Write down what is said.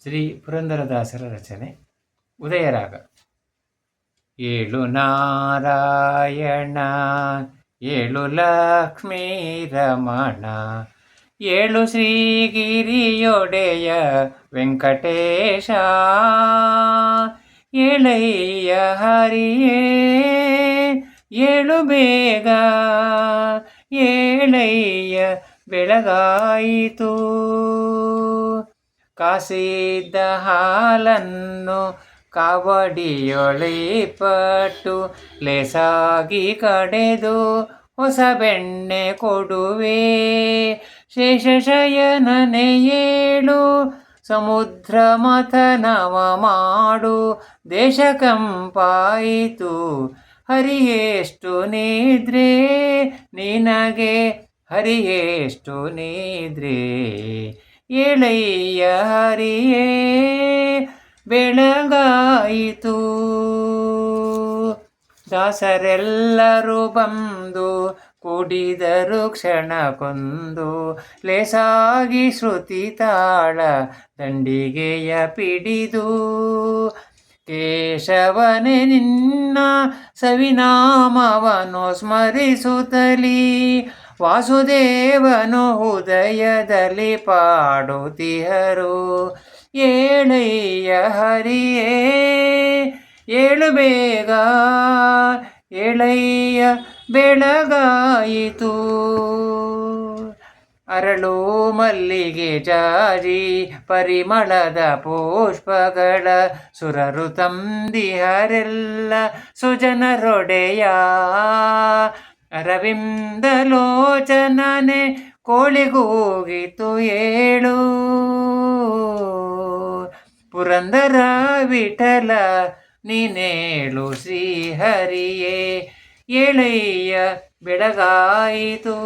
ಶ್ರೀ ಪುರಂದರದಾಸರ ರಚನೆ ಉದಯರಾಗ. ಏಳು ನಾರಾಯಣ, ಏಳು ಲಕ್ಷ್ಮೀ ರಮಣ, ಏಳು ಶ್ರೀಗಿರಿಯೊಡೆಯ ವೆಂಕಟೇಶ, ಏಳಯ್ಯ ಹರಿಯೇ ಏಳು ಬೇಗ, ಏಳಯ್ಯ ಬೆಳಗಾಯಿತು. ಕಾಸಿದ್ದ ಹಾಲನ್ನು ಕಾವಡಿಯೊಳಿಪಟ್ಟು ಲೇಸಾಗಿ ಕಡೆದು ಹೊಸ ಬೆಣ್ಣೆ ಕೊಡುವೆ. ಶೇಷಶಯನನೆ ಏಳು ಸಮುದ್ರ ಮಥನವ ಮಾಡು, ದೇಶ ಕಂಪಾಯಿತು ಹರಿಯೆಷ್ಟು ನಿದ್ರೆ ನಿನಗೆ, ಹರಿಯೆಷ್ಟು ನಿದ್ರೆ. ಏಳಯ್ಯ ಹರಿಯೇ ಬೆಳಗಾಯಿತು. ದಾಸರೆಲ್ಲರೂ ಬಂದು ಕುಡಿದರು ಕ್ಷಣಕ್ಕೊಂದು, ಲೇಸಾಗಿ ಶ್ರುತಿ ತಾಳ ದಂಡಿಗೆಯ ಪಿಡಿದು. ಕೇಶವನೇ ನಿನ್ನ ಸವಿನಾಮವನ್ನು ಸ್ಮರಿಸುತ್ತಲೀ, ವಾಸುದೇವನು ಉದಯದಲ್ಲಿ ಪಾಡುತ್ತಿಹರು. ಏಳಯ್ಯ ಹರಿಯೇ ಏಳು ಬೇಗ, ಏಳಯ್ಯ ಬೆಳಗಾಯಿತು. ಅರಳು ಮಲ್ಲಿಗೆ ಜಾಜಿ ಪರಿಮಳದ ಪುಷ್ಪಗಳ ಸುರರು ತಂದಿಹರೆಲ್ಲ ಸುಜನರೊಡೆಯ. ಅರವಿಂದಲೋಚನನೆ ಕೋಳಿಗೂಗಿತು ಏಳು, ಪುರಂದರ ವಿಠಲ ನೀನೇಳು ಶ್ರೀಹರಿಯೇ, ಏಳಯ್ಯ ಬೆಳಗಾಯಿತು.